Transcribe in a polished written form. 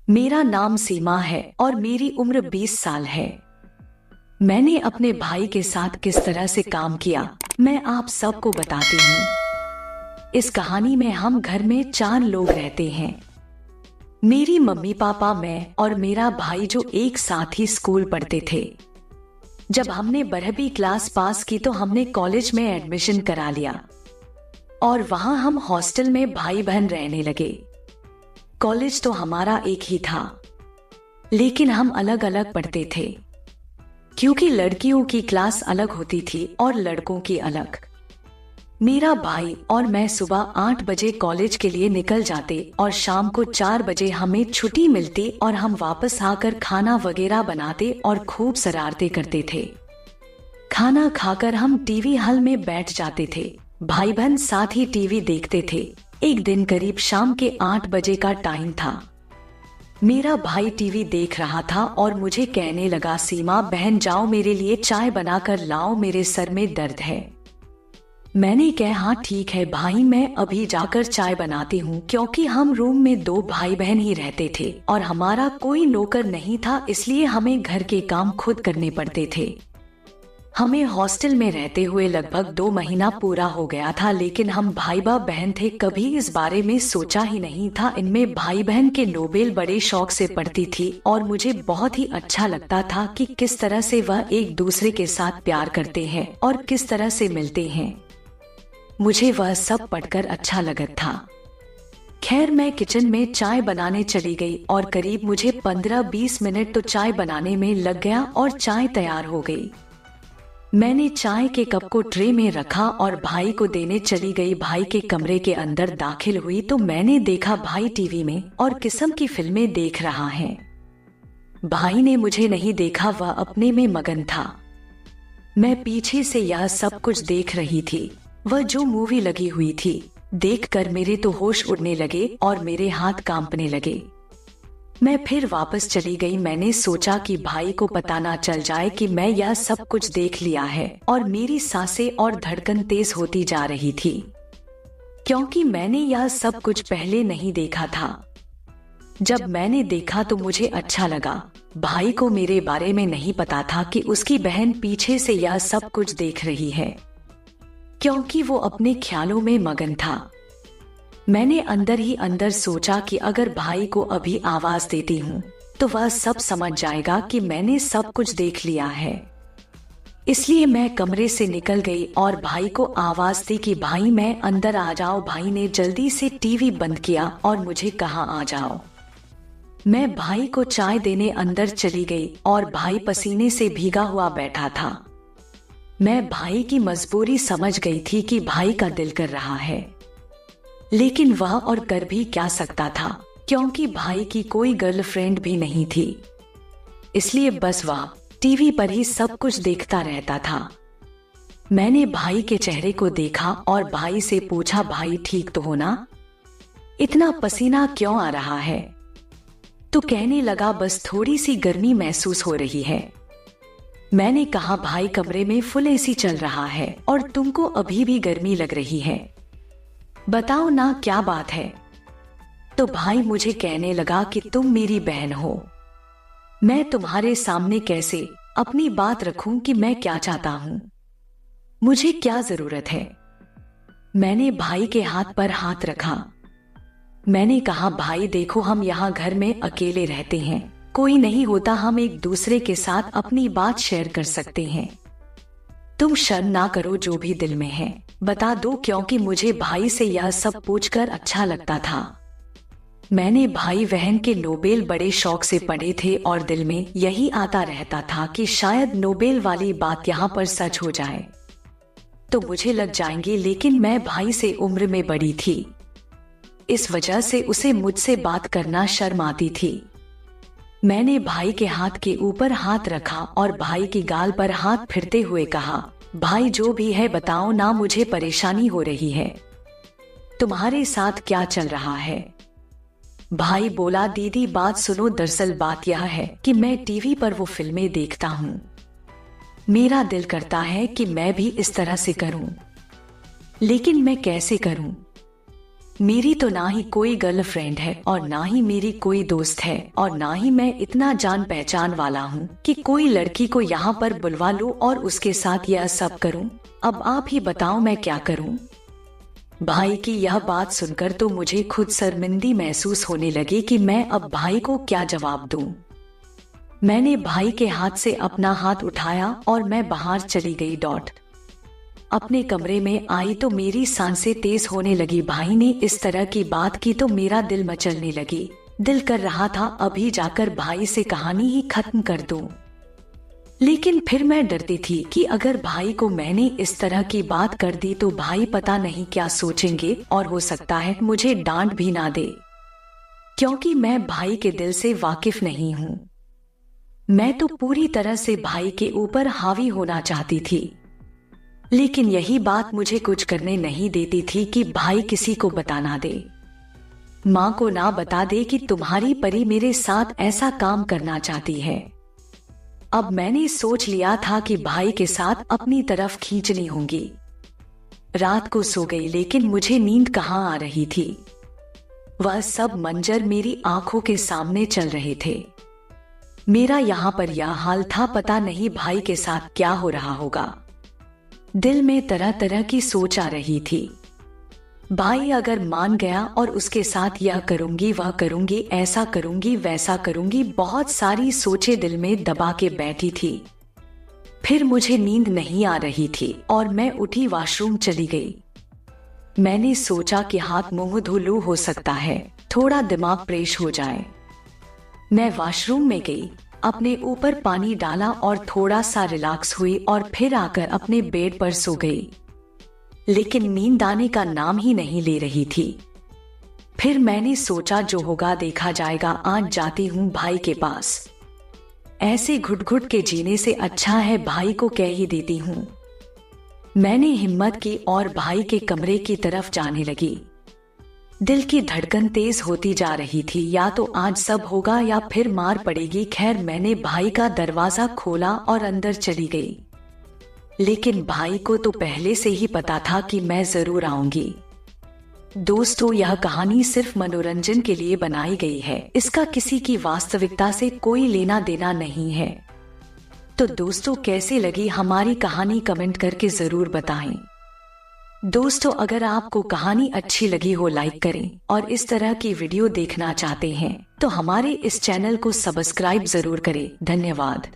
मेरा नाम सीमा है और मेरी उम्र 20 साल है। मैंने अपने भाई के साथ किस तरह से काम किया, मैं आप सबको बताती हूँ। इस कहानी में हम घर में 4 लोग रहते हैं। मेरी मम्मी पापा, मैं और मेरा भाई जो एक साथ ही स्कूल पढ़ते थे। जब हमने 12वीं क्लास पास की तो हमने कॉलेज में एडमिशन करा लिया और वहां हम हॉस्टल में भाई बहन रहने लगे। कॉलेज तो हमारा एक ही था, लेकिन हम अलग अलग पढ़ते थे क्योंकि लड़कियों की क्लास अलग होती थी और लड़कों की अलग। मेरा भाई और मैं सुबह 8 बजे कॉलेज के लिए निकल जाते और शाम को 4 बजे हमें छुट्टी मिलती और हम वापस आकर खाना वगैरह बनाते और खूब शरारतें करते थे। खाना खाकर हम टीवी हॉल में बैठ जाते थे। भाई बहन साथ ही टीवी देखते थे। एक दिन करीब शाम के 8 बजे का टाइम था। मेरा भाई टीवी देख रहा था और मुझे कहने लगा, सीमा बहन जाओ मेरे लिए चाय बनाकर लाओ, मेरे सर में दर्द है। मैंने कहा हाँ ठीक है भाई, मैं अभी जाकर चाय बनाती हूँ, क्योंकि हम रूम में 2 भाई बहन ही रहते थे और हमारा कोई नौकर नहीं था, इसलिए हमें घर के काम खुद करने पड़ते थे। हमें हॉस्टल में रहते हुए लगभग 2 महीना पूरा हो गया था, लेकिन हम भाई बहन थे, कभी इस बारे में सोचा ही नहीं था। इनमें भाई बहन के नोबेल बड़े शौक से पढ़ती थी और मुझे बहुत ही अच्छा लगता था कि किस तरह से वह एक दूसरे के साथ प्यार करते हैं और किस तरह से मिलते हैं। मुझे वह सब पढ़कर अच्छा लगता था। खैर, मैं किचन में चाय बनाने चली गई और करीब मुझे 15-20 मिनट तो चाय बनाने में लग गया और चाय तैयार हो गई। मैंने चाय के कप को ट्रे में रखा और भाई को देने चली गई। भाई के कमरे के अंदर दाखिल हुई तो मैंने देखा भाई टीवी में और किस्म की फिल्में देख रहा है। भाई ने मुझे नहीं देखा, वह अपने में मगन था। मैं पीछे से यह सब कुछ देख रही थी। वह जो मूवी लगी हुई थी, देखकर मेरे तो होश उड़ने लगे और मेरे हाथ कांपने लगे। मैं फिर वापस चली गई। मैंने सोचा कि भाई को पता ना चल जाए कि मैं यह सब कुछ देख लिया है, और मेरी सांसें और धड़कन तेज होती जा रही थी क्योंकि मैंने यह सब कुछ पहले नहीं देखा था। जब मैंने देखा तो मुझे अच्छा लगा। भाई को मेरे बारे में नहीं पता था कि उसकी बहन पीछे से यह सब कुछ देख रही है, क्योंकि वो अपने ख्यालों में मगन था। मैंने अंदर ही अंदर सोचा कि अगर भाई को अभी आवाज देती हूँ तो वह सब समझ जाएगा कि मैंने सब कुछ देख लिया है। इसलिए मैं कमरे से निकल गई और भाई को आवाज दी कि भाई मैं अंदर आ जाओ। भाई ने जल्दी से टीवी बंद किया और मुझे कहा आ जाओ। मैं भाई को चाय देने अंदर चली गई और भाई पसीने से भीगा हुआ बैठा था। मैं भाई की मजबूरी समझ गई थी कि भाई का दिल कर रहा है, लेकिन वह और कर भी क्या सकता था, क्योंकि भाई की कोई गर्लफ्रेंड भी नहीं थी। इसलिए बस वह टीवी पर ही सब कुछ देखता रहता था। मैंने भाई के चेहरे को देखा और भाई से पूछा, भाई ठीक तो हो ना? इतना पसीना क्यों आ रहा है? तो कहने लगा, बस थोड़ी सी गर्मी महसूस हो रही है। मैंने कहा, भाई कमरे में फुल एसी चल रहा है और तुमको अभी भी गर्मी लग रही है, बताओ ना क्या बात है? तो भाई मुझे कहने लगा कि तुम मेरी बहन हो, मैं तुम्हारे सामने कैसे अपनी बात रखूं कि मैं क्या चाहता हूं, मुझे क्या जरूरत है। मैंने भाई के हाथ पर हाथ रखा। मैंने कहा, भाई देखो, हम यहाँ घर में अकेले रहते हैं, कोई नहीं होता, हम एक दूसरे के साथ अपनी बात शेयर कर सकते हैं। तुम शर्म ना करो, जो भी दिल में है बता दो, क्योंकि मुझे भाई से यह सब पूछकर अच्छा लगता था। मैंने भाई बहन के नोबेल बड़े शौक से पढ़े थे और दिल में यही आता रहता था कि शायद नोबेल वाली बात यहाँ पर सच हो जाए तो मुझे लग जाएंगे, लेकिन मैं भाई से उम्र में बड़ी थी, इस वजह से उसे मुझसे बात करना शर्म आती थी। मैंने भाई के हाथ के ऊपर हाथ रखा और भाई की गाल पर हाथ फिरते हुए कहा, भाई जो भी है बताओ ना, मुझे परेशानी हो रही है, तुम्हारे साथ क्या चल रहा है? भाई बोला, दीदी बात सुनो, दरअसल बात यह है कि मैं टीवी पर वो फिल्में देखता हूँ, मेरा दिल करता है कि मैं भी इस तरह से करूँ, लेकिन मैं कैसे करूँ? मेरी तो ना ही कोई गर्लफ्रेंड है और ना ही मेरी कोई दोस्त है और ना ही मैं इतना जान पहचान वाला हूँ कि कोई लड़की को यहाँ पर बुलवा लूं और उसके साथ यह सब करूँ। अब आप ही बताओ मैं क्या करूँ। भाई की यह बात सुनकर तो मुझे खुद शर्मिंदी महसूस होने लगी कि मैं अब भाई को क्या जवाब दूं। मैंने भाई के हाथ से अपना हाथ उठाया और मैं बाहर चली गई। अपने कमरे में आई तो मेरी सांसें तेज होने लगी। भाई ने इस तरह की बात की तो मेरा दिल मचलने लगी। दिल कर रहा था अभी जाकर भाई से कहानी ही खत्म कर दूं। लेकिन फिर मैं डरती थी कि अगर भाई को मैंने इस तरह की बात कर दी तो भाई पता नहीं क्या सोचेंगे और हो सकता है मुझे डांट भी ना दे, क्योंकि मैं भाई के दिल से वाकिफ नहीं हूँ। मैं तो पूरी तरह से भाई के ऊपर हावी होना चाहती थी, लेकिन यही बात मुझे कुछ करने नहीं देती थी कि भाई किसी को बता ना दे, माँ को ना बता दे कि तुम्हारी परी मेरे साथ ऐसा काम करना चाहती है। अब मैंने सोच लिया था कि भाई के साथ अपनी तरफ खींचनी होगी। रात को सो गई लेकिन मुझे नींद कहाँ आ रही थी। वह सब मंजर मेरी आंखों के सामने चल रहे थे। मेरा यहाँ पर यह हाल था, पता नहीं भाई के साथ क्या हो रहा होगा। दिल में तरह तरह की सोच आ रही थी। भाई अगर मान गया और उसके साथ यह करूंगी वह करूंगी, ऐसा करूंगी वैसा करूंगी, बहुत सारी सोचें दिल में दबा के बैठी थी। फिर मुझे नींद नहीं आ रही थी और मैं उठी वॉशरूम चली गई। मैंने सोचा कि हाथ मुंह धो लूं, हो सकता है थोड़ा दिमाग फ्रेश हो जाए। मैं वॉशरूम में गई, अपने ऊपर पानी डाला और थोड़ा सा रिलैक्स हुई और फिर आकर अपने बेड पर सो गई। लेकिन नींद आने का नाम ही नहीं ले रही थी। फिर मैंने सोचा जो होगा देखा जाएगा, आज जाती हूँ भाई के पास। ऐसे घुट घुट के जीने से अच्छा है भाई को कह ही देती हूँ। मैंने हिम्मत की और भाई के कमरे की तरफ जाने लगी। दिल की धड़कन तेज होती जा रही थी, या तो आज सब होगा या फिर मार पड़ेगी। खैर मैंने भाई का दरवाजा खोला और अंदर चली गई। लेकिन भाई को तो पहले से ही पता था कि मैं जरूर आऊंगी। दोस्तों, यह कहानी सिर्फ मनोरंजन के लिए बनाई गई है, इसका किसी की वास्तविकता से कोई लेना देना नहीं है। तो दोस्तों, कैसे लगी हमारी कहानी कमेंट करके जरूर बताएं। दोस्तों, अगर आपको कहानी अच्छी लगी हो लाइक करें और इस तरह की वीडियो देखना चाहते हैं तो हमारे इस चैनल को सब्सक्राइब जरूर करें। धन्यवाद।